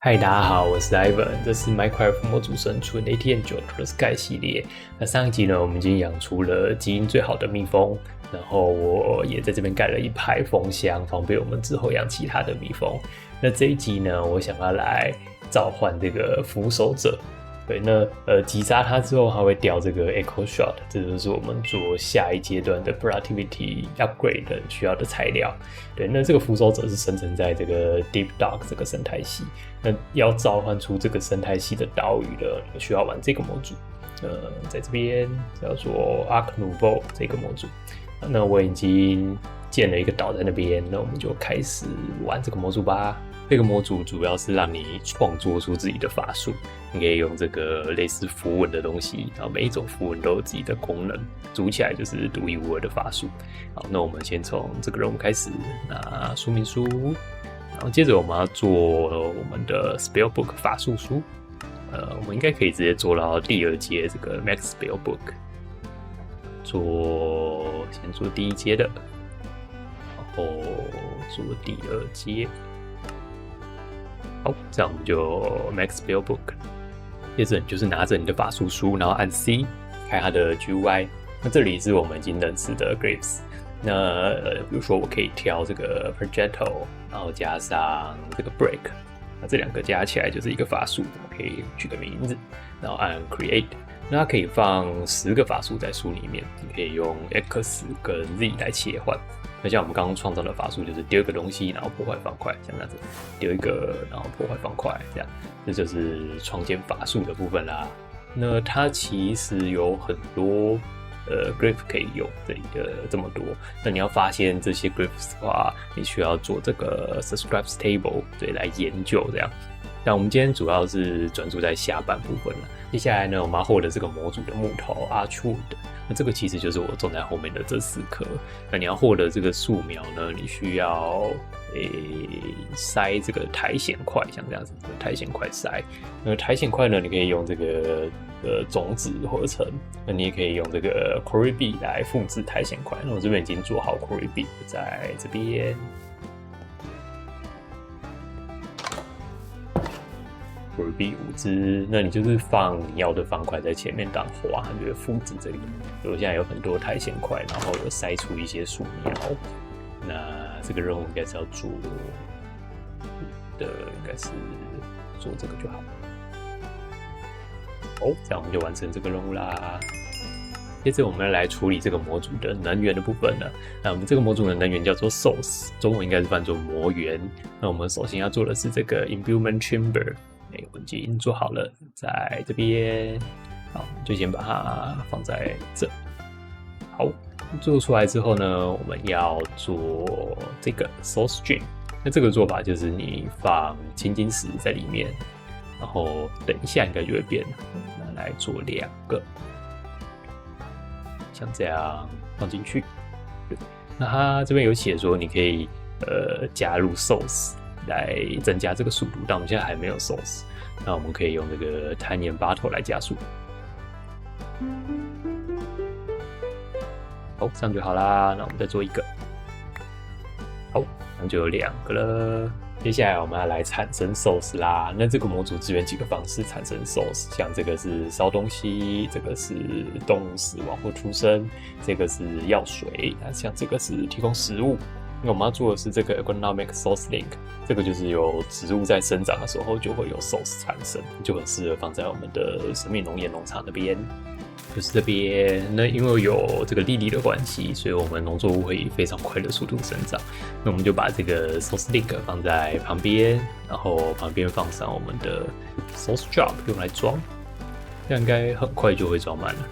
嗨，大家好，我是 Ivan，这是 Minecraft 模组生存 ATM9 的 Sky 系列。那上一集呢，我们已经养出了基因最好的蜜蜂，然后我也在这边盖了一排蜂箱，方便我们之后养其他的蜜蜂。那这一集呢，我想要来召唤这个扶手者。对，那击杀它之后，它会掉这个 Echo Shot，这就是我们做下一阶段的 Productivity Upgrade 需要的材料。对，那这个扶手者是生成在这个 Deep Dock 这个生态系。那要召唤出这个生态系的岛屿呢，你们需要玩这个模组。在这边叫做 Ark Nouveau 这个模组。那我已经建了一个岛在那边，那我们就开始玩这个模组吧。这个模组主要是让你创作出自己的法术，你可以用这个类似符文的东西，然后每一种符文都有自己的功能，组起来就是独一无二的法术。好，那我们先从这个任务开始拿说明书，然后接着我们要做我们的 Spellbook 法术书。我们应该可以直接做到第二阶这个 Max Spellbook， 先做第一阶的，然后做第二阶。好，这样我们就 Max Spellbook。接着你就是拿着你的法术书，然后按 C 开它的 GUI。那这里是我们已经认识的 Glyphs。那比如说我可以挑这个 Projectile， 然后加上这个 Break， 那这两个加起来就是一个法术，我可以取个名字，然后按 Create。那它可以放10个法术在书里面，你可以用 X 跟 Z 来切换。那像我们刚刚创造的法术就是丢一个东西，然后破坏方块，像这样子丢一个，然后破坏方块，这样，这就是创建法术的部分啦。那它其实有很多glyph 可以用，这么多。那你要发现这些 glyphs 的话，你需要做这个 subscribes table 对来研究这样。那我们今天主要是专注在下半部分了。接下来呢，我们要获得这个模组的木头 Archwood。那这个其实就是我种在后面的这4颗。那你要获得这个树苗呢，你需要塞这个苔藓块，像这样子的苔藓块塞。那苔藓块呢，你可以用这个种子合成，那你也可以用这个 Quarry Bee 来复制苔藓块。那我这边已经做好 Quarry Bee， 在这边。Quarry Bee 5只，那你就是放你要的方块在前面当花，你就会复制这里。所以我现在有很多苔藓块，然后有筛出一些树苗。那这个任务应该是要做的，应该是做这个就好。哦，这样我们就完成这个任务啦。接着我们要来处理这个模组的能源的部分了。那我们这个模组的能源叫做 Source， 中文应该是翻作魔源。那我们首先要做的是这个 Imbuement Chamber。我们已经做好了，在这边，好，就先把它放在这。好，做出来之后呢，我们要做这个 Source Stream。那这个做法就是你放青金石在里面，然后等一下应该就会变了。那来做2个，像这样放进去。那它这边有写说你可以加入 Source。来增加这个速度，但我们现在还没有 source， 那我们可以用这个 Tiny Bottle 来加速。好，这样就好啦。那我们再做一个，好，那就有2个了。接下来我们要来产生 source 啦。那这个模组支援几个方式产生 source， 像这个是烧东西，这个是动物死亡或出生，这个是药水，那像这个是提供食物。那我们要做的是这个 Economic Source Link， 这个就是有植物在生长的时候就会有 source 产生，就很适合放在我们的生命农业农场那边，就是这边。那因为有这个粒粒的关系，所以我们农作物会以非常快的速度生长。那我们就把这个 Source Link 放在旁边，然后旁边放上我们的 Source Drop 用来装，这样应该很快就会装满了。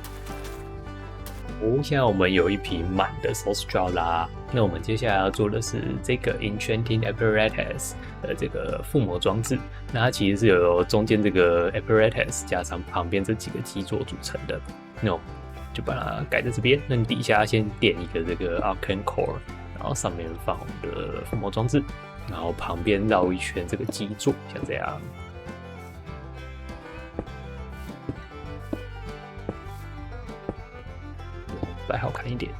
现在我们有一瓶满的 Source Drop 啦。那我们接下来要做的是这个 Enchanting Apparatus 的这个附魔装置。那它其实是由中间这个 Apparatus 加上旁边这几个基座组成的。那我们就把它改在这边。那你底下先点一个这个 Arcane Core， 然后上面放我们的附魔装置，然后旁边绕一圈这个基座，像这样。摆好看一点。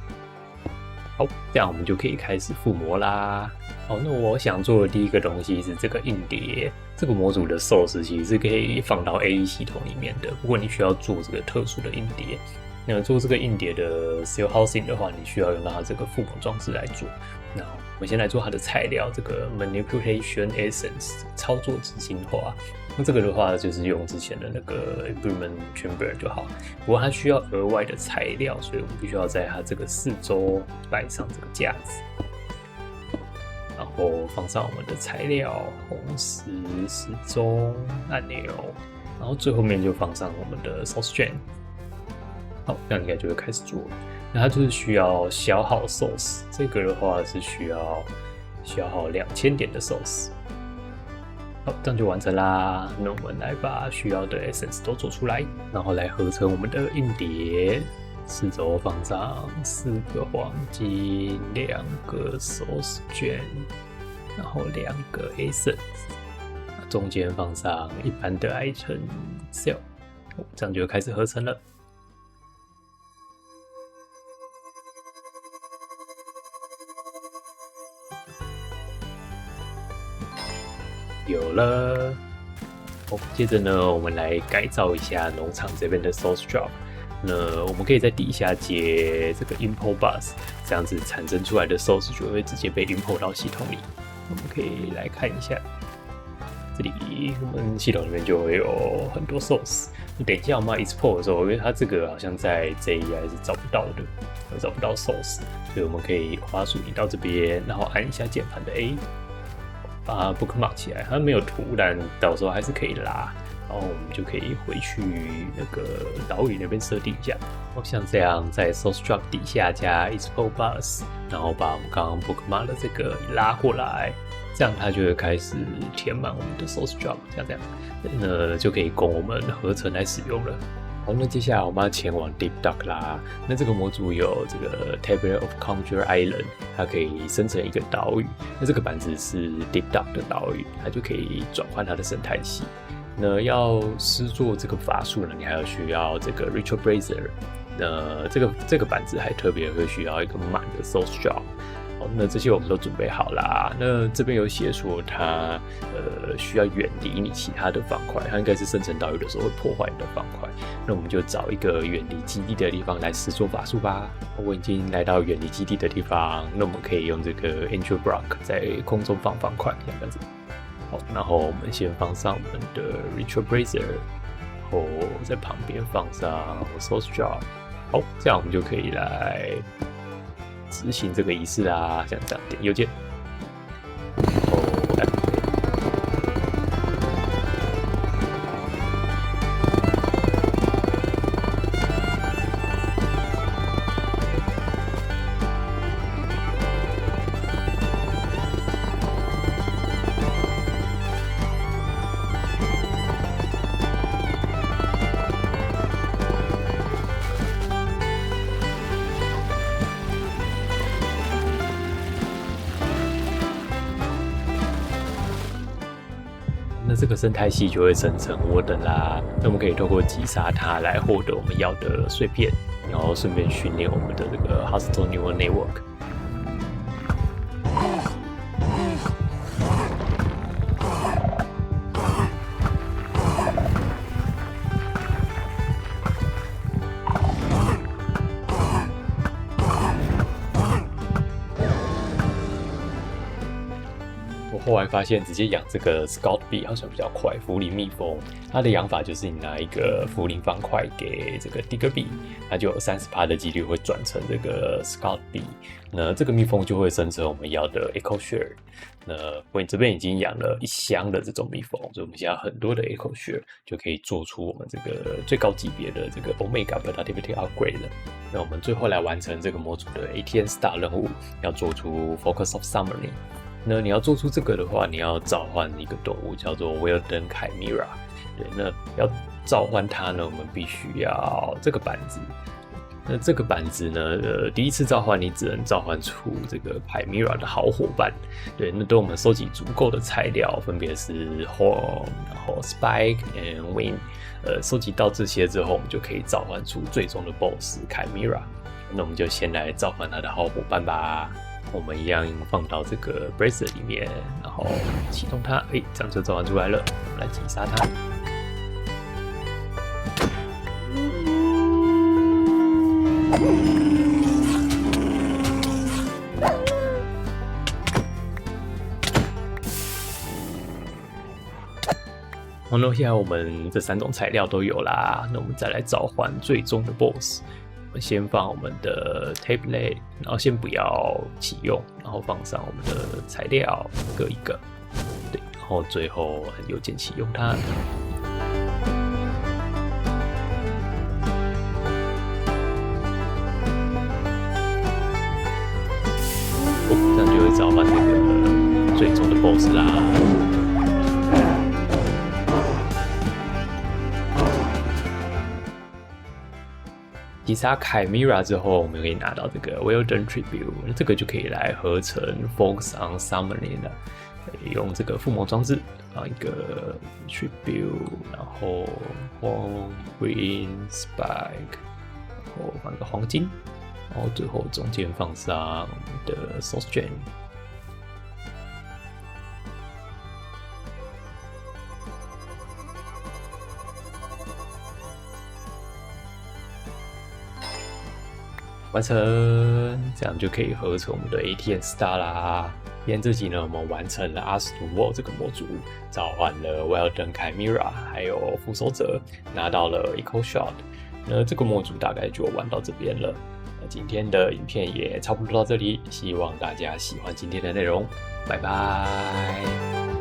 好，这样我们就可以开始附魔啦。好，那我想做的第一个东西是这个硬碟。这个模组的 source 其实是可以放到 AE 系统里面的，不过你需要做这个特殊的硬碟。那做这个硬碟的 seal housing 的话，你需要用到它这个附蒙装置来做。那我们先来做它的材料，这个 manipulation essence 操作执行化。那这个的话就是用之前的那个 improvement chamber 就好，不过它需要额外的材料，所以我们必须要在它这个四周摆上这个架子，然后放上我们的材料，红石、时钟、按钮，然后最后面就放上我们的 source chain。好，这样应该就会开始做了。那它就是需要消耗 source， 这个的话是需要消耗2000点的 source。好，这样就完成啦。那我们来把需要的 essence 都做出来，然后来合成我们的硬碟。四周放上4个黄金，2个 source 卷，然后2个 essence， 中间放上一般的 item cell， 这样就开始合成了。有了，接着呢，我们来改造一下农场这边的 source drop。那我们可以在底下接这个 import bus， 这样子产生出来的 source 就会直接被 import 到系统里。我们可以来看一下，这里我们系统里面就会有很多 source。等一下我们要 export 的时候，因为它这个好像在 JEI 是找不到的，找不到 source， 所以我们可以滑鼠移到这边，然后按一下键盘的 A。把它 bookmark 起来，它没有图，但到时候还是可以拉。然后我们就可以回去那个岛屿那边设定一下，像这样在 source drop 底下加 export bus， 然后把我们刚刚 bookmark 的这个拉过来，这样它就会开始填满我们的 source drop， 这样，那就可以供我们合成来使用了。好，那接下来我们要前往 Deep Dock 啦。那这个模组有这个 Table of Conjure Island， 它可以生成一个岛屿。那这个板子是 Deep Dock 的岛屿，它就可以转换它的生态系。那要施作这个法术呢，你还要需要这个 Ritual Brazier。那这个板子还特别会需要一个满的 Source Drop。好，那这些我们都准备好啦。那这边有写说它需要远离你其他的方块，它应该是生成岛屿的时候会破坏你的方块。那我们就找一个远离基地的地方来施作法术吧。我已经来到远离基地的地方，那我们可以用这个 Angel Block 在空中放方块，这样子。好，然后我们先放上我们的 Ritual Brazier， 然后在旁边放上 Source Drop。好，这样我们就可以来执行这个仪式啦，像这样点右键，那这个生态系就会生成Warden啦。那我们可以透过击杀它来获得我们要的碎片，然后顺便训练我们的这个 Hostile Neural Network。后来发现直接养这个 Scout Bee 好像比较快，茯苓蜜蜂，它的养法就是你拿一个茯苓方块给这个 Digger Bee， 它就有30% 的几率会转成这个 Scout Bee， 那这个蜜蜂就会生成我们要的 Echo Share。那我这边已经养了1箱的这种蜜蜂，所以我们现在很多的 Echo Share 就可以做出我们这个最高级别的这个 Omega Productivity Upgrade 了。那我们最后来完成这个模组的 ATN Star 任务，要做出 Focus of Summoning。那你要做出这个的话，你要召唤一个动物叫做 Wilden Chimera。对，那要召唤它呢，我们必须要这个板子。那这个板子呢，第一次召唤你只能召唤出这个 Chimera 的好伙伴。对，那等我们收集足够的材料，分别是 Horn， 然后 Spike and Wing， 收集到这些之后，我们就可以召唤出最终的 BOSS Chimera。那我们就先来召唤它的好伙伴吧。我们一样放到这个 bracelet 里面，然后启动它。这样就召唤出来了。我们来击杀它。好，那现在我们这3种材料都有啦，那我们再来召唤最终的 BOSS。我们先放我们的 tablet， 然后先不要启用，然后放上我们的材料各一个，对，然后最后很右键启用它。这样就会召唤这个最终的 BOSS 啦。击杀 Chimera 之后，我们可以拿到这个 Well Done Tribute， 这个就可以来合成 Focus on Summoning 了。用这个附魔装置放一个 Tribute， 然后黄 Green Spike， 然后放一个黄金，然后最后中间放上我们的 Source Gem。完成，这样就可以合成我们的 ATM Star 啦。今天这集呢，我们完成了 Astral 这个模组，召唤了 Well Done Chimera， 还有副手者，拿到了 Echo Shot。那这个模组大概就玩到这边了。那今天的影片也差不多到这里，希望大家喜欢今天的内容，拜拜。